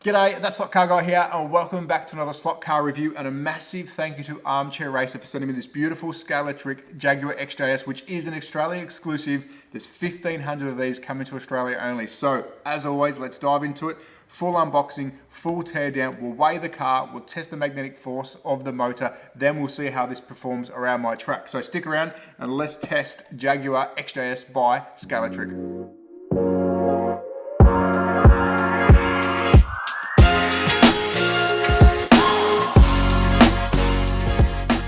G'day, that's Slot Car Guy here, and welcome back to another slot car review, and a massive thank you to Armchair Racer for sending me this beautiful Scalextric Jaguar XJ-S, which is an Australian exclusive. There's 1,500 of these coming to Australia only. So, as always, let's dive into it. Full unboxing, full teardown. We'll weigh the car, we'll test the magnetic force of the motor, then we'll see how this performs around my track. So stick around and let's test Jaguar XJ-S by Scalextric.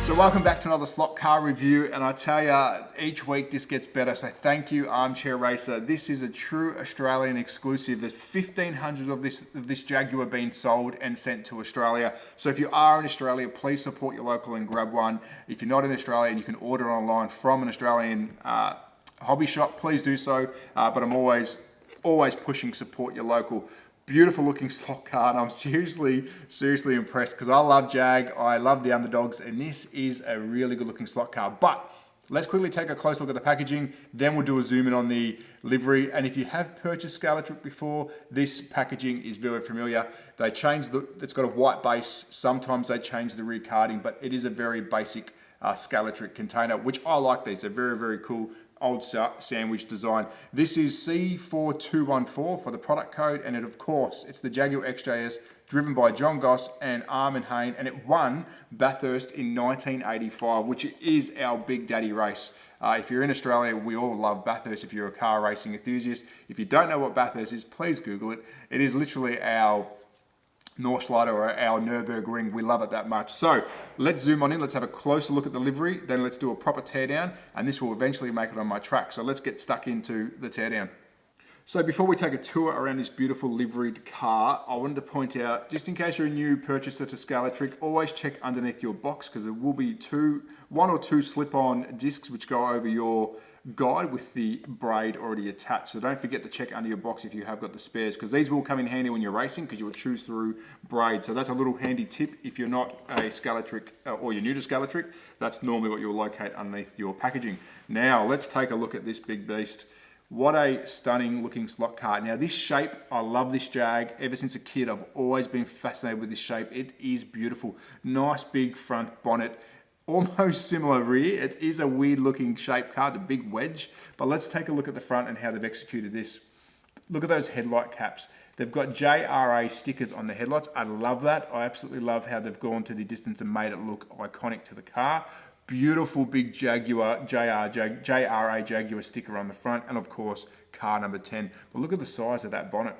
So welcome back to another slot car review, and I tell you, each week this gets better, so thank you Armchair Racer. This is a true Australian exclusive. There's 1,500 of this Jaguar being sold and sent to Australia. So if you are in Australia, please support your local and grab one. If you're not in Australia and you can order online from an Australian hobby shop, please do so. But I'm always pushing support your local. Beautiful looking slot car, and I'm seriously impressed because I love Jag, I love the underdogs, and this is a really good looking slot car. But let's quickly take a close look at the packaging, then we'll do a zoom in on the livery. And if you have purchased Scalextric before, this packaging is very familiar. They changed it's got a white base, sometimes they change the rear carding, but it is a very basic Scalextric container, which I like these. They're very cool. Old sandwich design. This is C4214 for the product code, and of course it's the Jaguar XJ-S, driven by John Goss and Armin Hayne, and it won Bathurst in 1985, which is our big daddy race. If you're in Australia, we all love Bathurst if you're a car racing enthusiast. If you don't know what Bathurst is, please Google it. It is literally our Nordschleife or our Nürburgring. We love it that much. So let's zoom on in, let's have a closer look at the livery, then let's do a proper teardown, and this will eventually make it on my track. So let's get stuck into the teardown. So before we take a tour around this beautiful liveried car, I wanted to point out, just in case you're a new purchaser to Scalextric, always check underneath your box, because there will be one or two slip-on discs which go over your guide with the braid already attached. So don't forget to check under your box if you have got the spares, because these will come in handy when you're racing, because you will choose through braid. So that's a little handy tip if you're not a Scalextric or you're new to Scalextric. That's normally what you'll locate underneath your packaging. Now let's take a look at this big beast. What a stunning looking slot car. Now this shape, I love this Jag. Ever since a kid, I've always been fascinated with this shape. It is beautiful. Nice big front bonnet. Almost similar rear. It is a weird looking shape car, the big wedge. But let's take a look at the front and how they've executed this. Look at those headlight caps. They've got JRA stickers on the headlights. I love that. I absolutely love how they've gone to the distance and made it look iconic to the car. Beautiful big Jaguar, JRA Jaguar sticker on the front, and of course, car number 10. But look at the size of that bonnet.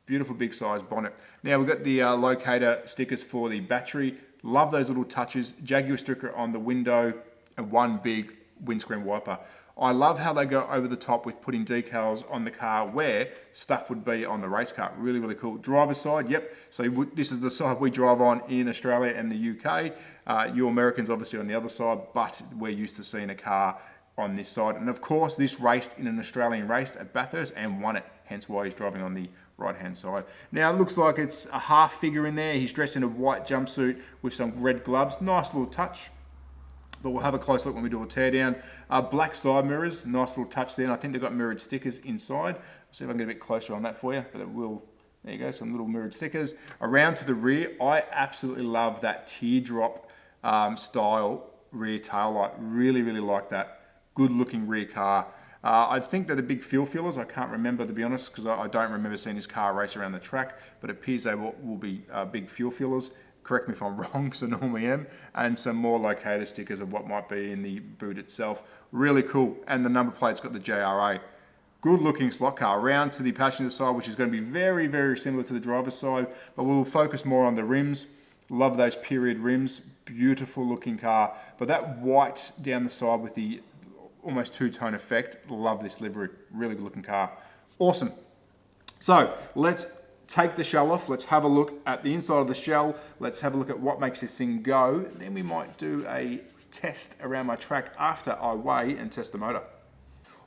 Beautiful big size bonnet. Now we've got the locator stickers for the battery. Love those little touches. Jaguar sticker on the window and one big windscreen wiper. I love how they go over the top with putting decals on the car where stuff would be on the race car. Really cool. Driver's side, yep. So this is the side we drive on in Australia and the UK. You Americans obviously on the other side, but we're used to seeing a car on this side. And of course, this raced in an Australian race at Bathurst and won it. Hence why he's driving on the right-hand side. Now it looks like it's a half figure in there. He's dressed in a white jumpsuit with some red gloves. Nice little touch. But we'll have a close look when we do a teardown. Black side mirrors, nice little touch there. And I think they've got mirrored stickers inside. Let's see if I can get a bit closer on that for you. But it will, there you go, some little mirrored stickers. Around to the rear, I absolutely love that teardrop style rear taillight. Really like that. Good looking rear car. I think they're the big fuel fillers. I can't remember, to be honest, because I don't remember seeing this car race around the track, but it appears they will be big fuel fillers. Correct me if I'm wrong, because I normally am. And some more locator stickers of what might be in the boot itself. Really cool. And the number plate's got the JRA. Good looking slot car. Around to the passenger side, which is going to be very similar to the driver's side, but we'll focus more on the rims. Love those period rims. Beautiful looking car. But that white down the side with the almost two-tone effect. Love this livery. Really good looking car. Awesome. So let's take the shell off. Let's have a look at the inside of the shell. Let's have a look at what makes this thing go. Then we might do a test around my track after I weigh and test the motor.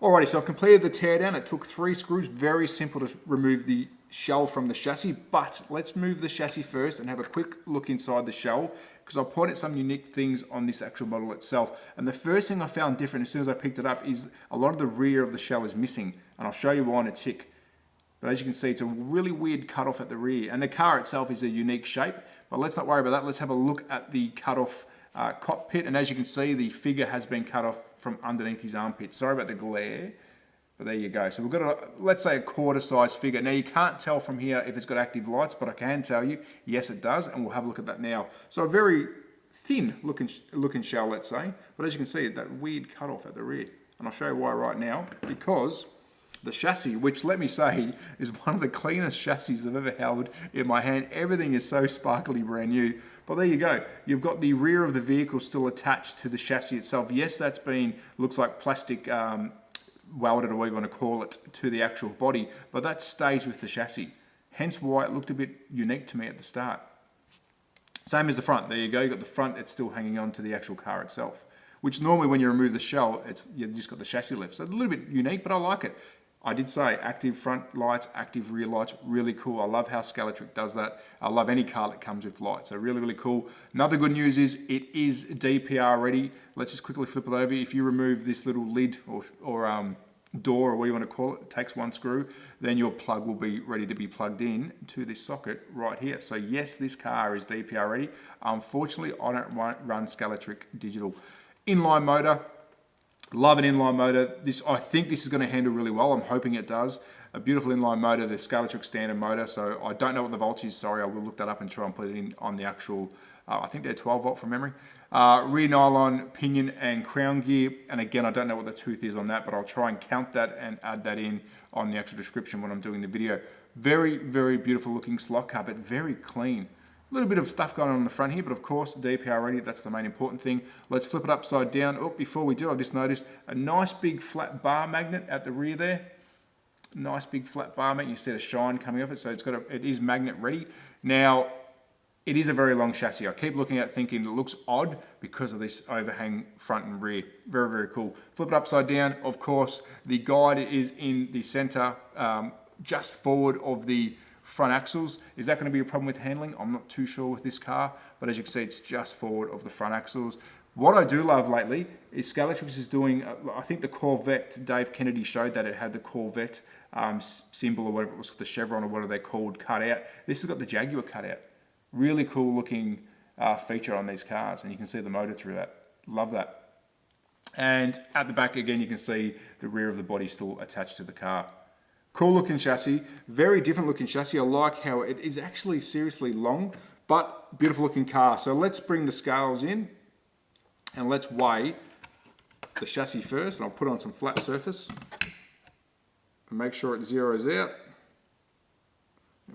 Alrighty, so I've completed the teardown. It took 3 screws. Very simple to remove the shell from the chassis, but let's move the chassis first and have a quick look inside the shell, because I'll point at some unique things on this actual model itself. And the first thing I found different as soon as I picked it up is a lot of the rear of the shell is missing, and I'll show you why in a tick. But as you can see, it's a really weird cutoff at the rear. And the car itself is a unique shape. But let's not worry about that. Let's have a look at the cutoff cockpit. And as you can see, the figure has been cut off from underneath his armpit. Sorry about the glare. But there you go. So we've got, let's say, a quarter size figure. Now you can't tell from here if it's got active lights, but I can tell you, yes it does. And we'll have a look at that now. So a very thin looking shell, let's say. But as you can see, that weird cutoff at the rear. And I'll show you why right now. Because the chassis, which let me say is one of the cleanest chassis I've ever held in my hand. Everything is so sparkly brand new. But there you go. You've got the rear of the vehicle still attached to the chassis itself. Yes, that's been, looks like plastic welded, or what you want to call it, to the actual body. But that stays with the chassis. Hence why it looked a bit unique to me at the start. Same as the front. There you go. You've got the front. It's still hanging on to the actual car itself. Which normally when you remove the shell, you've just got the chassis left. So it's a little bit unique, but I like it. I did say active front lights, active rear lights, really cool. I love how Scalextric does that. I love any car that comes with lights, so really, really cool. Another good news is it is DPR ready. Let's just quickly flip it over. If you remove this little lid or door, or what you want to call it, it takes one screw, then your plug will be ready to be plugged in to this socket right here. So yes, this car is DPR ready. Unfortunately, I don't run Scalextric digital. Inline motor. Love an inline motor. I think this is going to handle really well. I'm hoping it does. A beautiful inline motor, the Scalextric standard motor. So I don't know what the voltage is. Sorry, I will look that up and try and put it in on the actual, I think they're 12 volt from memory. Rear nylon, pinion and crown gear. And again, I don't know what the tooth is on that, but I'll try and count that and add that in on the actual description when I'm doing the video. Very, very beautiful looking slot car, but very clean. A little bit of stuff going on the front here, but of course, DPR ready, that's the main important thing. Let's flip it upside down. Oh, before we do, I've just noticed a nice big flat bar magnet at the rear there. Nice big flat bar magnet. You see the shine coming off it, so it is magnet ready. Now, it is a very long chassis. I keep looking at it thinking it looks odd because of this overhang front and rear. Very, very cool. Flip it upside down. Of course, the guide is in the center, just forward of the front axles. Is that going to be a problem with handling? I'm not too sure with this car, but as you can see, it's just forward of the front axles. What I do love lately is Scalextric is doing, I think the Corvette, Dave Kennedy showed that it had the Corvette symbol or whatever it was, the chevron or whatever they're called, cut out. This has got the Jaguar cut out. Really cool looking feature on these cars, and you can see the motor through that. Love that. And at the back again, you can see the rear of the body still attached to the car. Cool looking chassis, very different looking chassis. I like how it is actually seriously long, but beautiful looking car. So let's bring the scales in and let's weigh the chassis first. And I'll put on some flat surface and make sure it zeroes out.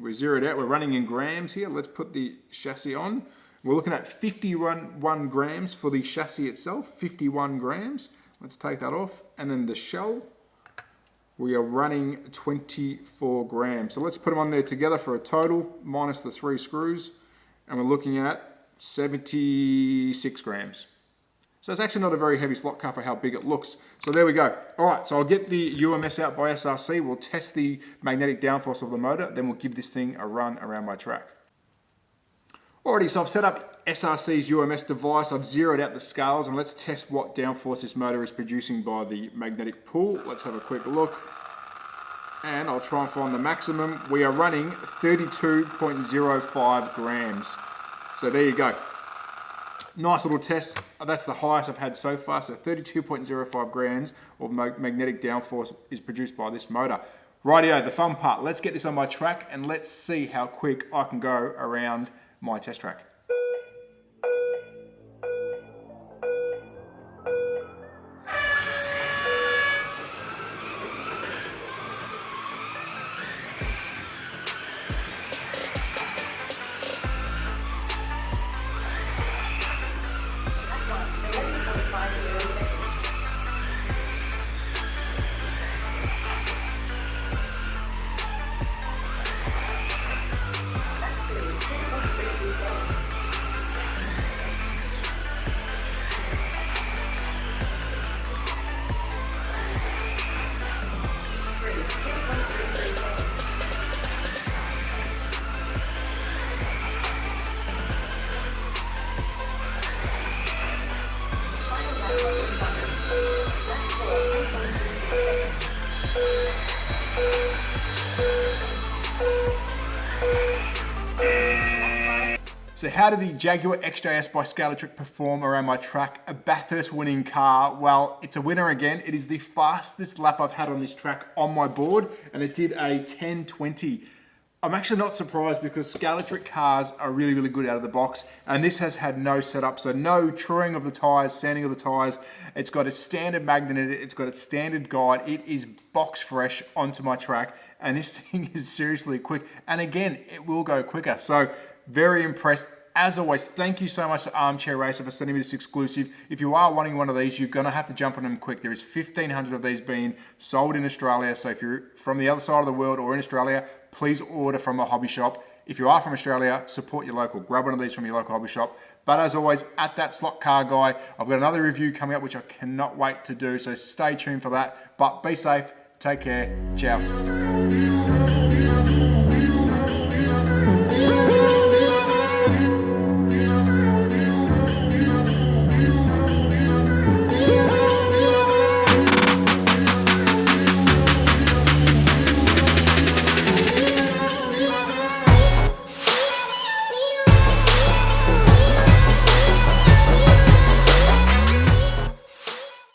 We zeroed out, we're running in grams here. Let's put the chassis on. We're looking at 51 grams for the chassis itself, 51 grams. Let's take that off. And then the shell, we are running 24 grams. So let's put them on there together for a total, minus the 3 screws. And we're looking at 76 grams. So it's actually not a very heavy slot car for how big it looks. So there we go. All right, so I'll get the UMS out by SRC. We'll test the magnetic downforce of the motor. Then we'll give this thing a run around my track. Alrighty, so I've set up SRC's UMS device. I've zeroed out the scales, and let's test what downforce this motor is producing by the magnetic pull. Let's have a quick look. And I'll try and find the maximum. We are running 32.05 grams. So there you go. Nice little test. That's the highest I've had so far. So 32.05 grams of magnetic downforce is produced by this motor. Rightio, the fun part. Let's get this on my track and let's see how quick I can go around my test track. So how did the Jaguar XJ-S by Scalextric perform around my track? A Bathurst winning car. Well, it's a winner again. It is the fastest lap I've had on this track on my board, and it did a 10:20. I'm actually not surprised because Scalextric cars are really, really good out of the box, and this has had no setup, so no truing of the tyres, sanding of the tyres. It's got its standard magnet in it, it's got its standard guide. It is box fresh onto my track, and this thing is seriously quick. And again, it will go quicker. So very impressed. As always, thank you so much to Armchair Racer for sending me this exclusive. If you are wanting one of these, you're going to have to jump on them quick. There is 1,500 of these being sold in Australia. So if you're from the other side of the world or in Australia, please order from a hobby shop. If you are from Australia, support your local. Grab one of these from your local hobby shop. But as always, at That Slot Car Guy, I've got another review coming up, which I cannot wait to do. So stay tuned for that. But be safe. Take care. Ciao.